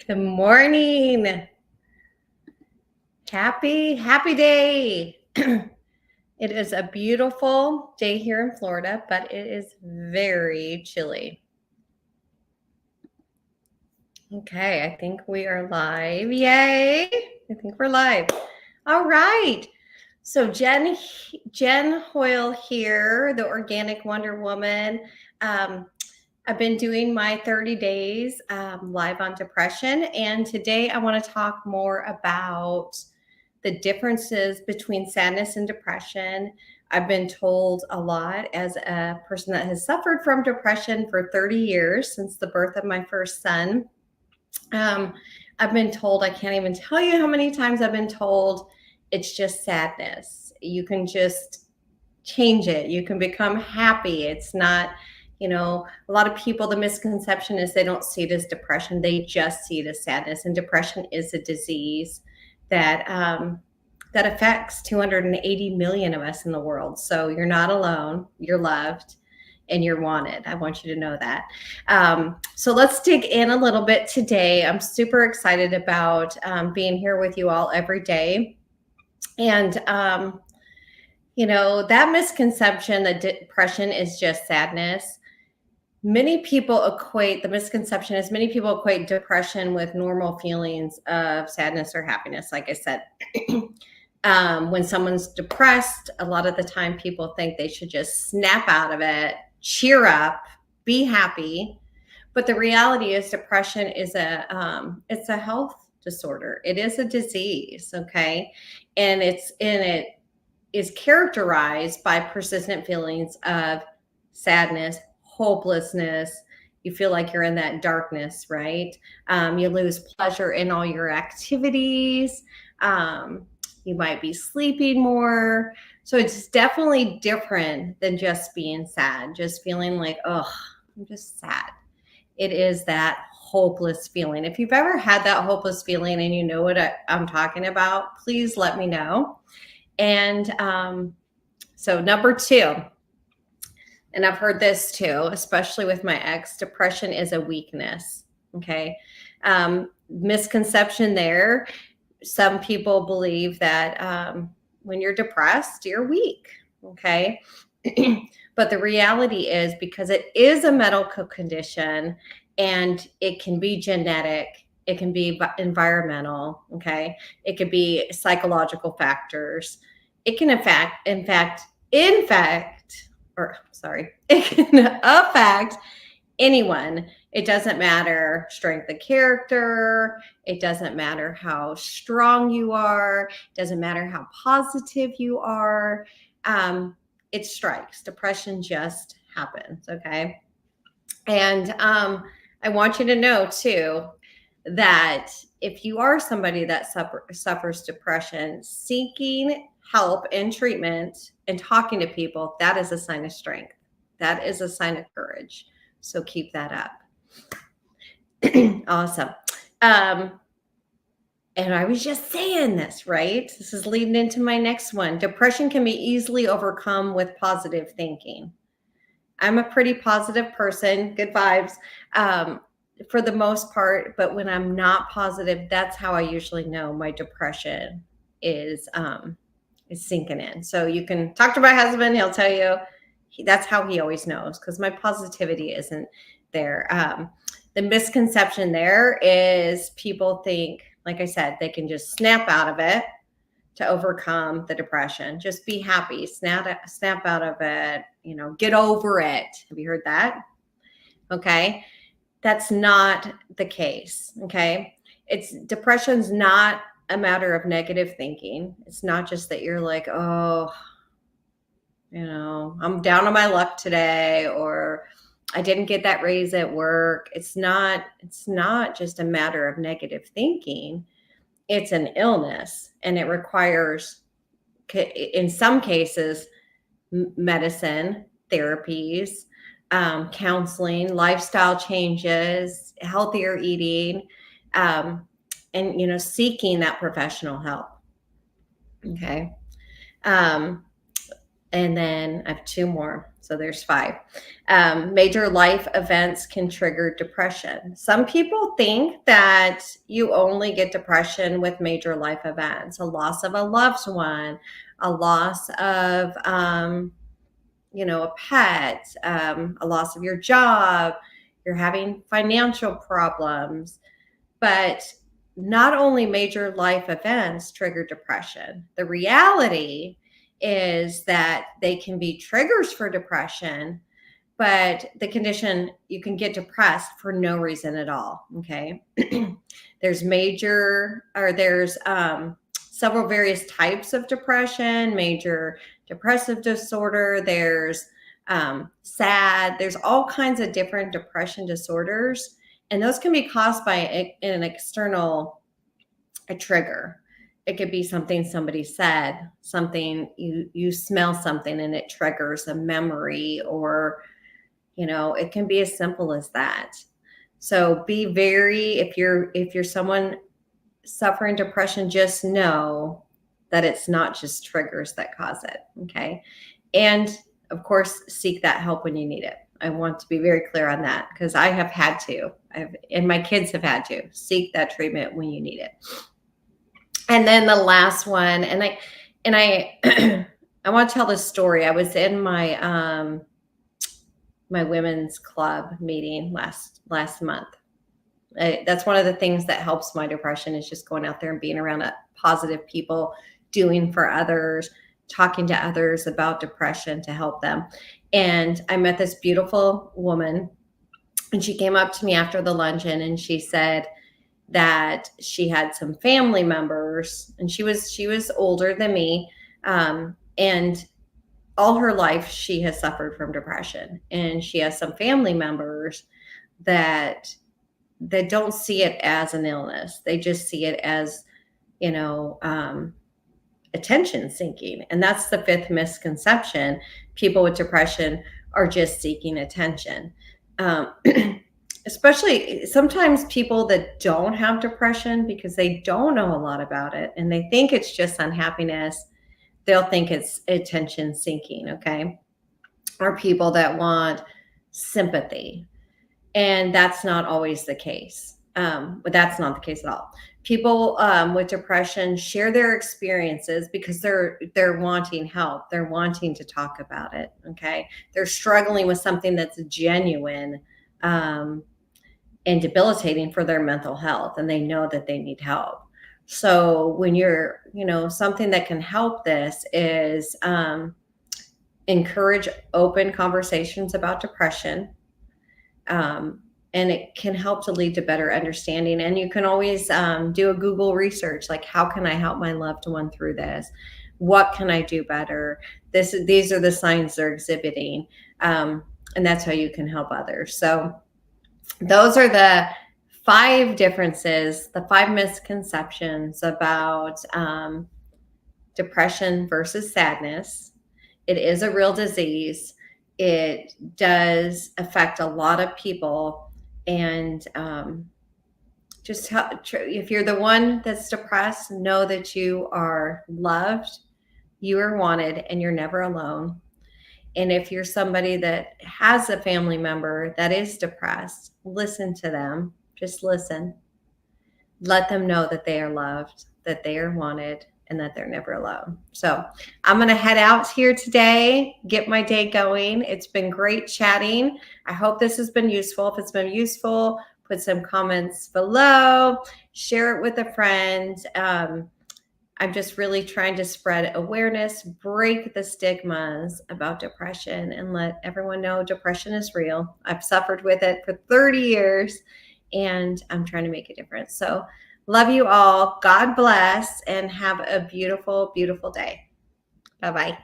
Good morning. Happy day. It is a beautiful day here in Florida, but it is very chilly. Okay, I think we are live. Yay! I think we're live. All right. So Jen Hoyle here, the Organic Wonder Woman. Um, I've been doing my 30 days live on depression, and today I want to talk more about the differences between sadness and depression. I've been told a lot as a person that has suffered from depression for 30 years since the birth of my first son. Um, I've been told, I can't even tell you how many times I've been told it's just sadness. You can just change it. You can become happy. It's not, a lot of people, the misconception is they don't see it as depression. They just see it as sadness. And depression is a disease that that affects 280 million of us in the world. So you're not alone. You're loved and you're wanted. I want you to know that. So let's dig in a little bit today. I'm super excited about being here with you all every day. And, that misconception that depression is just sadness. The misconception is many people equate depression with normal feelings of sadness or happiness, like I said. When someone's depressed, a lot of the time people think they should just snap out of it, cheer up, be happy. But the reality is depression is it's a health disorder. It is a disease, okay? And it is characterized by persistent feelings of sadness, hopelessness. You feel like you're in that darkness, right? You lose pleasure in all your activities. You might be sleeping more. So it's definitely different than just being sad, just feeling like, oh, I'm just sad. It is that hopeless feeling. If you've ever had that hopeless feeling and you know what I'm talking about, please let me know. And so, number two, and I've heard this too, especially with my ex, depression is a weakness. Okay. Misconception there. Some people believe that when you're depressed, you're weak. Okay. But the reality is, because it is a medical condition and it can be genetic, it can be environmental, okay? It could be psychological factors. It can it can affect anyone. It doesn't matter strength of character. It doesn't matter how strong you are. It doesn't matter how positive you are. It strikes. Depression just happens, okay? And I want you to know too that if you are somebody that suffers depression, seeking help and treatment and talking to people, that is a sign of strength. That is a sign of courage. So keep that up. Awesome. And I was just saying this, right? This is leading into my next one. Depression can be easily overcome with positive thinking. I'm a pretty positive person, good vibes for the most part. But when I'm not positive, that's how I usually know my depression is sinking in. So you can talk to my husband; he'll tell you that's how he always knows, because my positivity isn't there. The misconception there is people think, like I said, they can just snap out of it to overcome the depression. Just be happy, snap out of it, get over it. Have you heard that? Okay. That's not the case. Okay. Depression's not a matter of negative thinking. It's not just that you're like, oh, I'm down on my luck today, or I didn't get that raise at work. It's not just a matter of negative thinking. It's an illness, and it requires, in some cases, medicine, therapies, counseling, lifestyle changes, healthier eating, and seeking that professional help. Okay. And then I have two more. So there's five. Major life events can trigger depression. Some people think that you only get depression with major life events, a loss of a loved one, a loss of, a pet, a loss of your job, you're having financial problems. But not only major life events trigger depression, the reality is that they can be triggers for depression, but the condition, you can get depressed for no reason at all. Okay. there's several various types of depression, major depressive disorder, there's SAD, there's all kinds of different depression disorders, and those can be caused by an external trigger. It could be something somebody said, something you smell something and it triggers a memory, or it can be as simple as that. So be very, if you're someone suffering depression, just know that it's not just triggers that cause it. Okay. And of course, seek that help when you need it. I want to be very clear on that, because I have had to, and my kids have had to seek that treatment when you need it. And then the last one, and I I want to tell this story. I was in my my women's club meeting last month. That's one of the things that helps my depression, is just going out there and being around positive people, doing for others, talking to others about depression to help them. And I met this beautiful woman, and she came up to me after the luncheon, and she said that she had some family members, and she was older than me, and all her life she has suffered from depression, and she has some family members that don't see it as an illness. They just see it as, attention seeking. And that's the fifth misconception. People with depression are just seeking attention. Especially sometimes people that don't have depression, because they don't know a lot about it and they think it's just unhappiness, they'll think it's attention seeking. Okay. Or people that want sympathy. And that's not always the case. But that's not the case at all. People with depression share their experiences because they're wanting help. They're wanting to talk about it. Okay. They're struggling with something that's genuine and debilitating for their mental health, and they know that they need help. So when you're, something that can help this is encourage open conversations about depression. And it can help to lead to better understanding. And you can always do a Google research, like, how can I help my loved one through this? What can I do better? These are the signs they're exhibiting. And that's how you can help others. So those are the 5 differences, the 5 misconceptions about depression versus sadness. It is a real disease. It does affect a lot of people. And if you're the one that's depressed, know that you are loved, you are wanted, and you're never alone. And if you're somebody that has a family member that is depressed, listen to them. Just listen. Let them know that they are loved, that they are wanted, and that they're never alone. So I'm going to head out here today, get my day going. It's been great chatting. I hope this has been useful. If it's been useful, put some comments below, share it with a friend. I'm just really trying to spread awareness, break the stigmas about depression, and let everyone know depression is real. I've suffered with it for 30 years, and I'm trying to make a difference. So love you all. God bless, and have a beautiful, beautiful day. Bye-bye.